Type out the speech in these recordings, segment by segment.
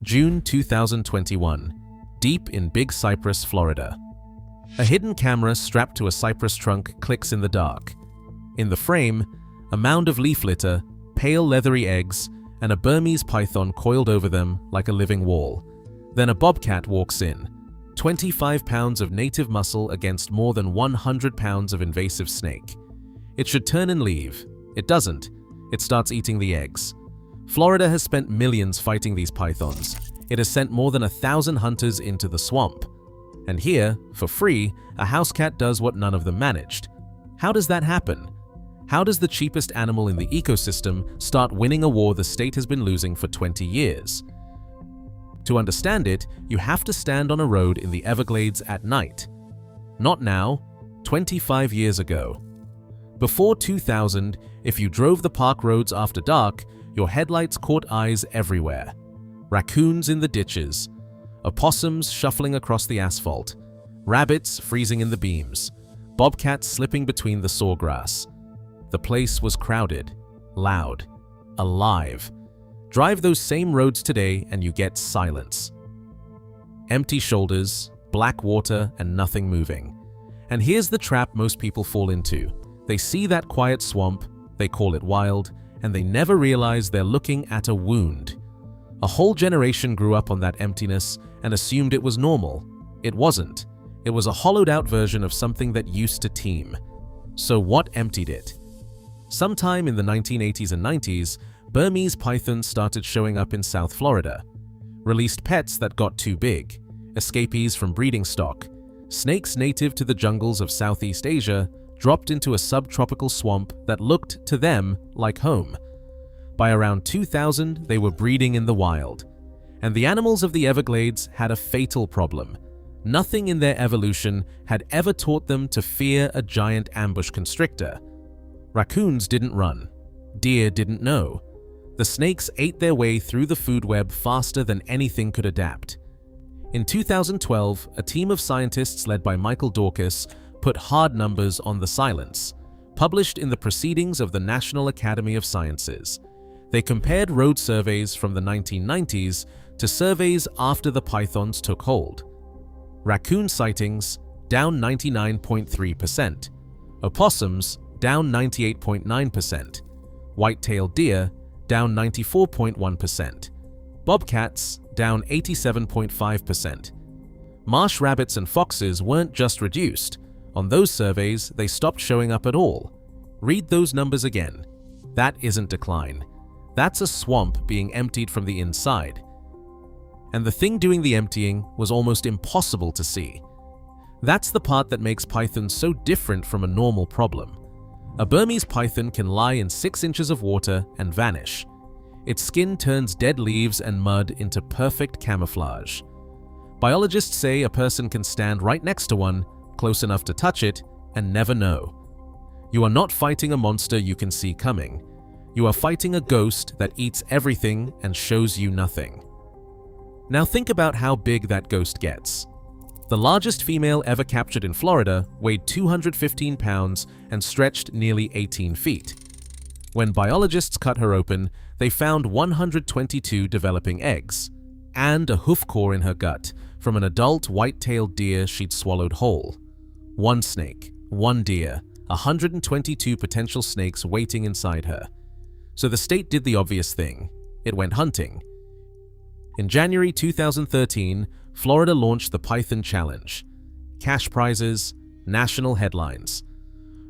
June 2021, deep in Big Cypress, Florida. A hidden camera strapped to a cypress trunk clicks in the dark. In the frame, a mound of leaf litter, pale leathery eggs, and a Burmese python coiled over them like a living wall. Then a bobcat walks in, 25 pounds of native muscle against more than 100 pounds of invasive snake. It should turn and leave. It doesn't. It starts eating the eggs. Florida has spent millions fighting these pythons. It has sent more than 1,000 hunters into the swamp. And here, for free, a house cat does what none of them managed. How does that happen? How does the cheapest animal in the ecosystem start winning a war the state has been losing for 20 years? To understand it, you have to stand on a road in the Everglades at night. Not now, 25 years ago. Before 2000, if you drove the park roads after dark, your headlights caught eyes everywhere. Raccoons in the ditches, opossums shuffling across the asphalt, rabbits freezing in the beams, bobcats slipping between the sawgrass. The place was crowded, loud, alive. Drive those same roads today and you get silence. Empty shoulders, black water, and nothing moving. And here's the trap most people fall into. They see that quiet swamp, they call it wild, and they never realize they're looking at a wound. A whole generation grew up on that emptiness and assumed it was normal. It wasn't. It was a hollowed-out version of something that used to teem. So what emptied it? Sometime in the 1980s and 90s, Burmese pythons started showing up in South Florida. Released pets that got too big, escapees from breeding stock, snakes native to the jungles of Southeast Asia dropped into a subtropical swamp that looked to them like home. By around 2000, they were breeding in the wild. And the animals of the Everglades had a fatal problem. Nothing in their evolution had ever taught them to fear a giant ambush constrictor. Raccoons didn't run. Deer didn't know. The snakes ate their way through the food web faster than anything could adapt. In 2012, a team of scientists led by Michael Dorcas put hard numbers on the silence, published in the Proceedings of the National Academy of Sciences. They compared road surveys from the 1990s to surveys after the pythons took hold. Raccoon sightings down 99.3%, opossums down 98.9%, white-tailed deer down 94.1%, bobcats down 87.5%. Marsh rabbits and foxes weren't just reduced. On those surveys, they stopped showing up at all. Read those numbers again. That isn't decline. That's a swamp being emptied from the inside. And the thing doing the emptying was almost impossible to see. That's the part that makes pythons so different from a normal problem. A Burmese python can lie in 6 inches of water and vanish. Its skin turns dead leaves and mud into perfect camouflage. Biologists say a person can stand right next to one, close enough to touch it, and never know. You are not fighting a monster you can see coming. You are fighting a ghost that eats everything and shows you nothing. Now think about how big that ghost gets. The largest female ever captured in Florida weighed 215 pounds and stretched nearly 18 feet. When biologists cut her open, they found 122 developing eggs and a hoof core in her gut from an adult white-tailed deer she'd swallowed whole. 1 snake, 1 deer, 122 potential snakes waiting inside her. So the state did the obvious thing. It went hunting. In January 2013, Florida launched the Python Challenge. Cash prizes, national headlines.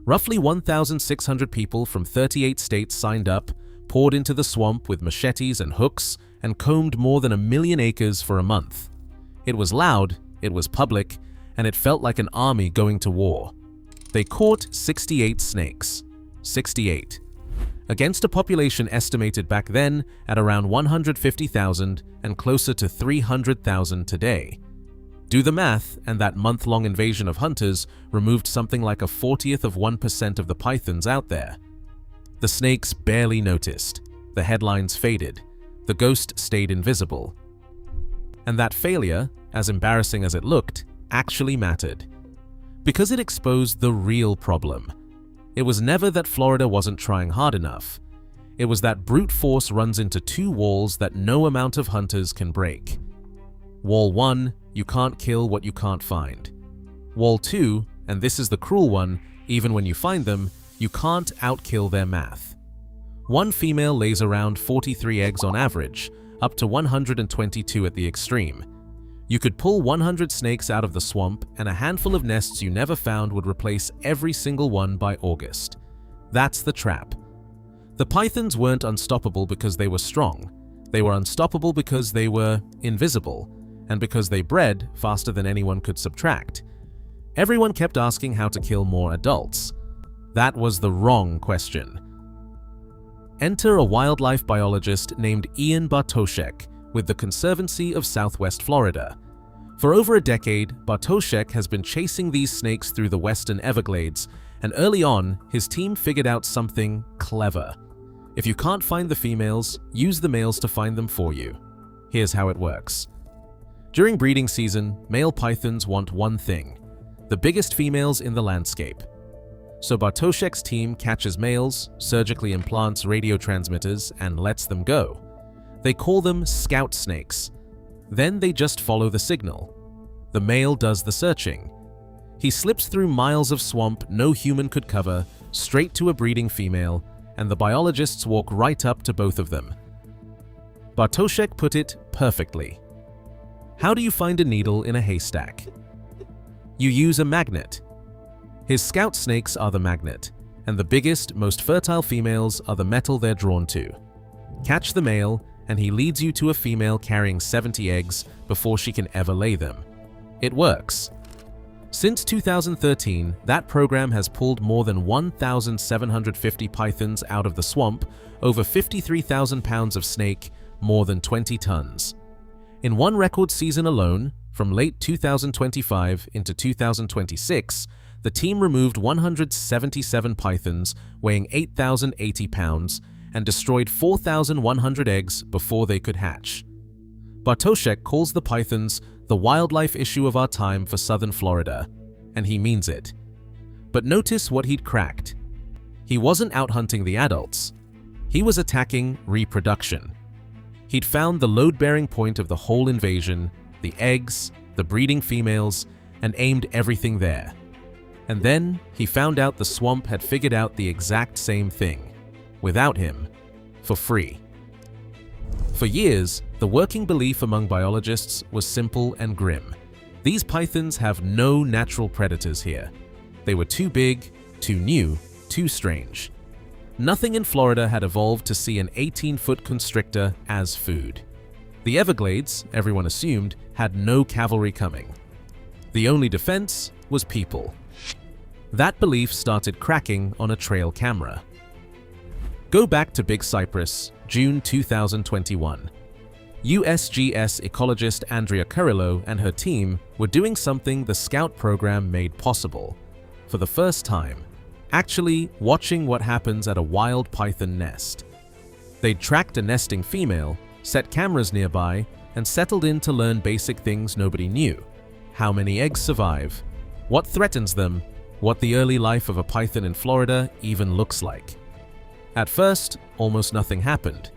Roughly 1,600 people from 38 states signed up, poured into the swamp with machetes and hooks, and combed more than 1 million acres for a month. It was loud, it was public, and it felt like an army going to war. They caught 68 snakes. 68. Against a population estimated back then at around 150,000 and closer to 300,000 today. Do the math, and that month-long invasion of hunters removed something like 1/40% of the pythons out there. The snakes barely noticed. The headlines faded. The ghost stayed invisible. And that failure, as embarrassing as it looked, actually mattered. Because it exposed the real problem. It was never that Florida wasn't trying hard enough. It was that brute force runs into two walls that no amount of hunters can break. Wall 1, you can't kill what you can't find. Wall 2, and this is the cruel one, even when you find them, you can't outkill their math. One female lays around 43 eggs on average, up to 122 at the extreme. You could pull 100 snakes out of the swamp, and a handful of nests you never found would replace every single one by August. That's the trap. The pythons weren't unstoppable because they were strong. They were unstoppable because they were invisible, and because they bred faster than anyone could subtract. Everyone kept asking how to kill more adults. That was the wrong question. Enter a wildlife biologist named Ian Bartoszek with the Conservancy of Southwest Florida. For over a decade, Bartoszek has been chasing these snakes through the western Everglades, and early on, his team figured out something clever. If you can't find the females, use the males to find them for you. Here's how it works. During breeding season, male pythons want one thing: the biggest females in the landscape. So Bartoszek's team catches males, surgically implants radio transmitters, and lets them go. They call them scout snakes. Then they just follow the signal. The male does the searching. He slips through miles of swamp no human could cover, straight to a breeding female, and the biologists walk right up to both of them. Bartoszek put it perfectly. How do you find a needle in a haystack? You use a magnet. His scout snakes are the magnet, and the biggest, most fertile females are the metal they're drawn to. Catch the male, and he leads you to a female carrying 70 eggs before she can ever lay them. It works. Since 2013, that program has pulled more than 1,750 pythons out of the swamp, over 53,000 pounds of snake, more than 20 tons. In one record season alone, from late 2025 into 2026, the team removed 177 pythons weighing 8,080 pounds and destroyed 4,100 eggs before they could hatch. Bartoszek calls the pythons the wildlife issue of our time for southern Florida, and he means it. But notice what he'd cracked. He wasn't out hunting the adults. He was attacking reproduction. He'd found the load-bearing point of the whole invasion, the eggs, the breeding females, and aimed everything there. And then he found out the swamp had figured out the exact same thing, without him, for free. For years, the working belief among biologists was simple and grim. These pythons have no natural predators here. They were too big, too new, too strange. Nothing in Florida had evolved to see an 18-foot constrictor as food. The Everglades, everyone assumed, had no cavalry coming. The only defense was people. That belief started cracking on a trail camera. Go back to Big Cypress, June 2021. USGS ecologist Andrea Curillo and her team were doing something the Scout program made possible. For the first time, actually watching what happens at a wild python nest. They'd tracked a nesting female, set cameras nearby, and settled in to learn basic things nobody knew. How many eggs survive, what threatens them, what the early life of a python in Florida even looks like. At first, almost nothing happened.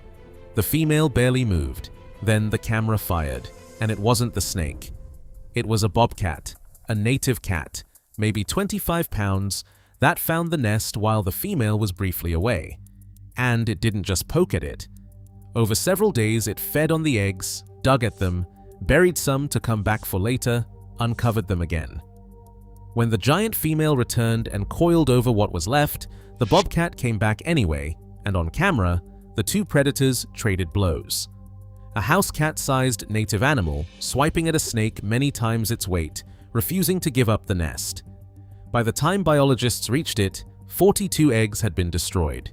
The female barely moved. Then the camera fired, and it wasn't the snake. It was a bobcat, a native cat, maybe 25 pounds, that found the nest while the female was briefly away. And it didn't just poke at it. Over several days, it fed on the eggs, dug at them, buried some to come back for later, uncovered them again. When the giant female returned and coiled over what was left, the bobcat came back anyway, and on camera, the two predators traded blows. A house cat-sized native animal swiping at a snake many times its weight, refusing to give up the nest. By the time biologists reached it, 42 eggs had been destroyed.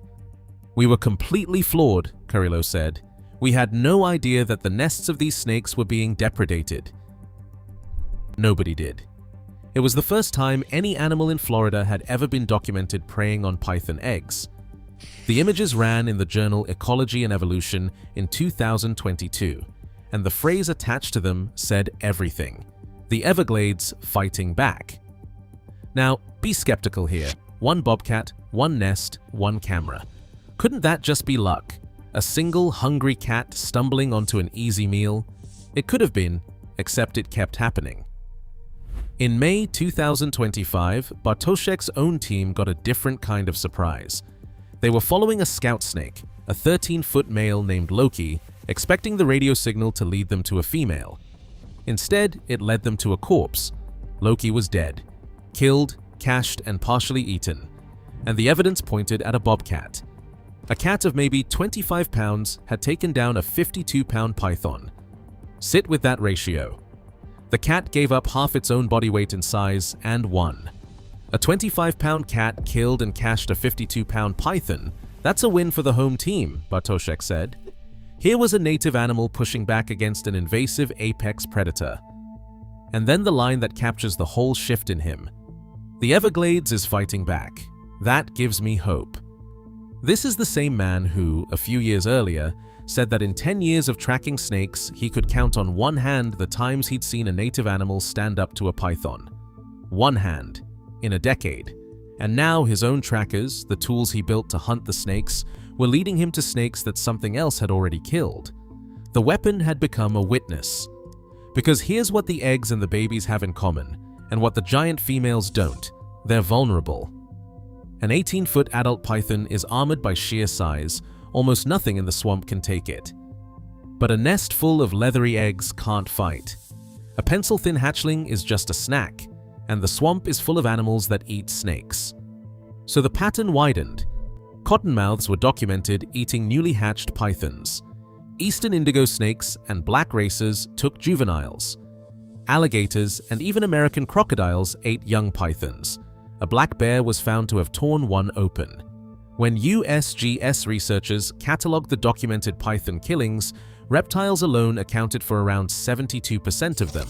"We were completely floored," Curillo said. "We had no idea that the nests of these snakes were being depredated." Nobody did. It was the first time any animal in Florida had ever been documented preying on python eggs. The images ran in the journal Ecology and Evolution in 2022, and the phrase attached to them said everything: the Everglades fighting back. Now, be skeptical here. One bobcat, one nest, one camera. Couldn't that just be luck? A single hungry cat stumbling onto an easy meal? It could have been, except it kept happening. In May 2025, Bartoszek's own team got a different kind of surprise. They were following a scout snake, a 13-foot male named Loki, expecting the radio signal to lead them to a female. Instead, it led them to a corpse. Loki was dead, killed, cached, and partially eaten, and the evidence pointed at a bobcat. A cat of maybe 25 pounds had taken down a 52-pound python. Sit with that ratio. The cat gave up half its own body weight in size and won. A 25-pound cat killed and cached a 52-pound python. That's a win for the home team, Bartoszek said. Here was a native animal pushing back against an invasive apex predator. And then the line that captures the whole shift in him. The Everglades is fighting back. That gives me hope. This is the same man who, a few years earlier, said that in 10 years of tracking snakes, he could count on one hand the times he'd seen a native animal stand up to a python. One hand, in a decade. And now his own trackers, the tools he built to hunt the snakes, were leading him to snakes that something else had already killed. The weapon had become a witness. Because here's what the eggs and the babies have in common, and what the giant females don't. They're vulnerable. An 18-foot adult python is armored by sheer size. Almost nothing in the swamp can take it. But a nest full of leathery eggs can't fight. A pencil-thin hatchling is just a snack, and the swamp is full of animals that eat snakes. So the pattern widened. Cottonmouths were documented eating newly hatched pythons. Eastern indigo snakes and black racers took juveniles. Alligators and even American crocodiles ate young pythons. A black bear was found to have torn one open. When USGS researchers catalogued the documented python killings, reptiles alone accounted for around 72% of them.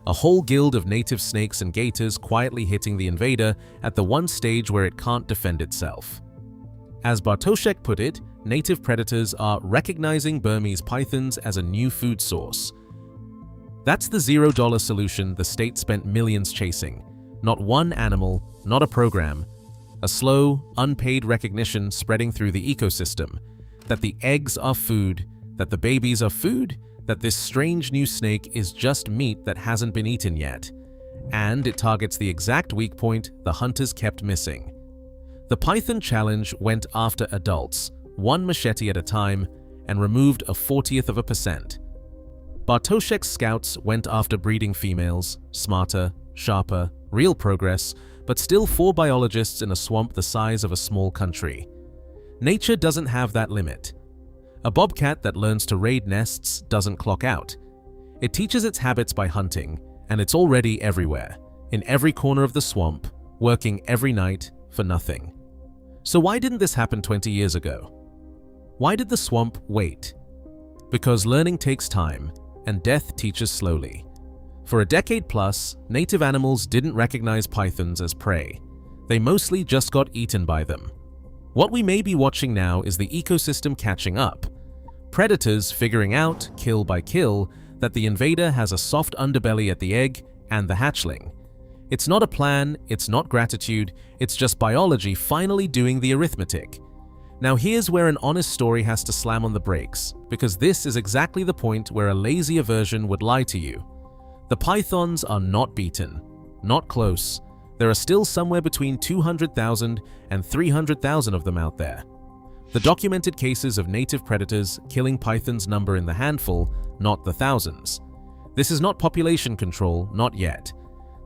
A whole guild of native snakes and gators quietly hitting the invader at the one stage where it can't defend itself. As Bartoszek put it, native predators are recognizing Burmese pythons as a new food source. That's the $0 solution the state spent millions chasing. Not one animal, not a program. A slow, unpaid recognition spreading through the ecosystem. That the eggs are food, that the babies are food, that this strange new snake is just meat that hasn't been eaten yet. And it targets the exact weak point the hunters kept missing. The Python Challenge went after adults, one machete at a time, and removed 1/40%. Bartoszek's scouts went after breeding females, smarter, sharper, real progress, but still 4 biologists in a swamp the size of a small country. Nature doesn't have that limit. A bobcat that learns to raid nests doesn't clock out. It teaches its habits by hunting, and it's already everywhere, in every corner of the swamp, working every night for nothing. So why didn't this happen 20 years ago? Why did the swamp wait? Because learning takes time, and death teaches slowly. For a decade plus, native animals didn't recognize pythons as prey. They mostly just got eaten by them. What we may be watching now is the ecosystem catching up. Predators figuring out, kill by kill, that the invader has a soft underbelly at the egg and the hatchling. It's not a plan, it's not gratitude, it's just biology finally doing the arithmetic. Now here's where an honest story has to slam on the brakes, because this is exactly the point where a lazier version would lie to you. The pythons are not beaten, not close. There are still somewhere between 200,000 and 300,000 of them out there. The documented cases of native predators killing pythons number in the handful, not the thousands. This is not population control, not yet.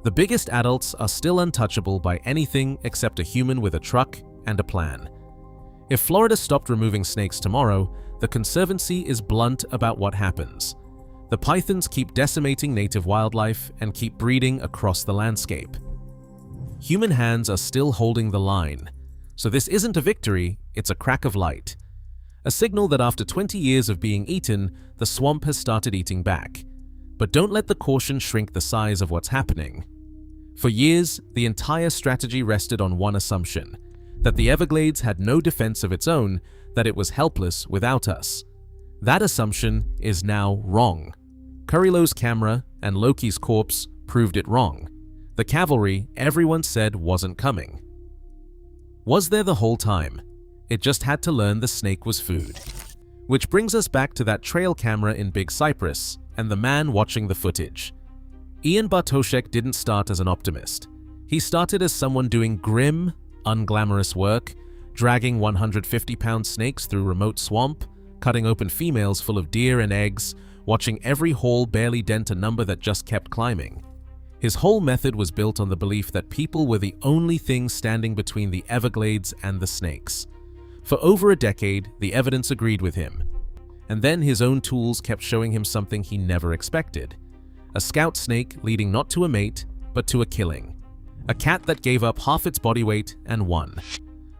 The biggest adults are still untouchable by anything except a human with a truck and a plan. If Florida stopped removing snakes tomorrow, the Conservancy is blunt about what happens. The pythons keep decimating native wildlife and keep breeding across the landscape. Human hands are still holding the line. So this isn't a victory, it's a crack of light. A signal that after 20 years of being eaten, the swamp has started eating back. But don't let the caution shrink the size of what's happening. For years, the entire strategy rested on one assumption, that the Everglades had no defense of its own, that it was helpless without us. That assumption is now wrong. Currylo's camera and Loki's corpse proved it wrong. The cavalry everyone said wasn't coming was there the whole time. It just had to learn the snake was food. Which brings us back to that trail camera in Big Cypress and the man watching the footage. Ian Bartoszek didn't start as an optimist. He started as someone doing grim, unglamorous work, dragging 150-pound snakes through remote swamp, cutting open females full of deer and eggs, watching every haul barely dent a number that just kept climbing. His whole method was built on the belief that people were the only thing standing between the Everglades and the snakes. For over a decade, the evidence agreed with him. And then his own tools kept showing him something he never expected. A scout snake leading not to a mate, but to a killing. A cat that gave up half its body weight and won.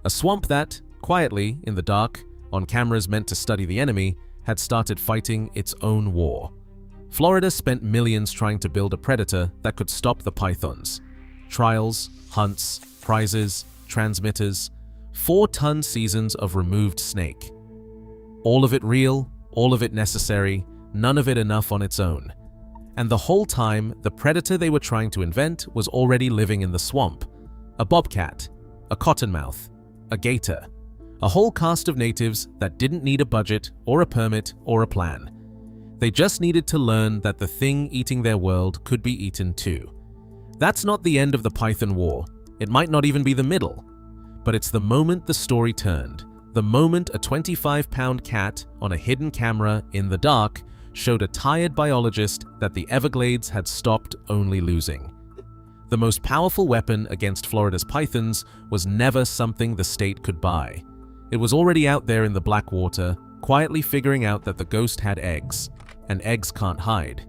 A swamp that, quietly, in the dark, on cameras meant to study the enemy, had started fighting its own war. Florida spent millions trying to build a predator that could stop the pythons. Trials, hunts, prizes, transmitters, 4-ton seasons of removed snake. All of it real, all of it necessary, none of it enough on its own. And the whole time, the predator they were trying to invent was already living in the swamp. A bobcat, a cottonmouth, a gator. A whole cast of natives that didn't need a budget or a permit or a plan. They just needed to learn that the thing eating their world could be eaten too. That's not the end of the Python War. It might not even be the middle. But it's the moment the story turned. The moment a 25-pound cat on a hidden camera in the dark showed a tired biologist that the Everglades had stopped only losing. The most powerful weapon against Florida's pythons was never something the state could buy. It was already out there in the black water, quietly figuring out that the ghost had eggs, and eggs can't hide.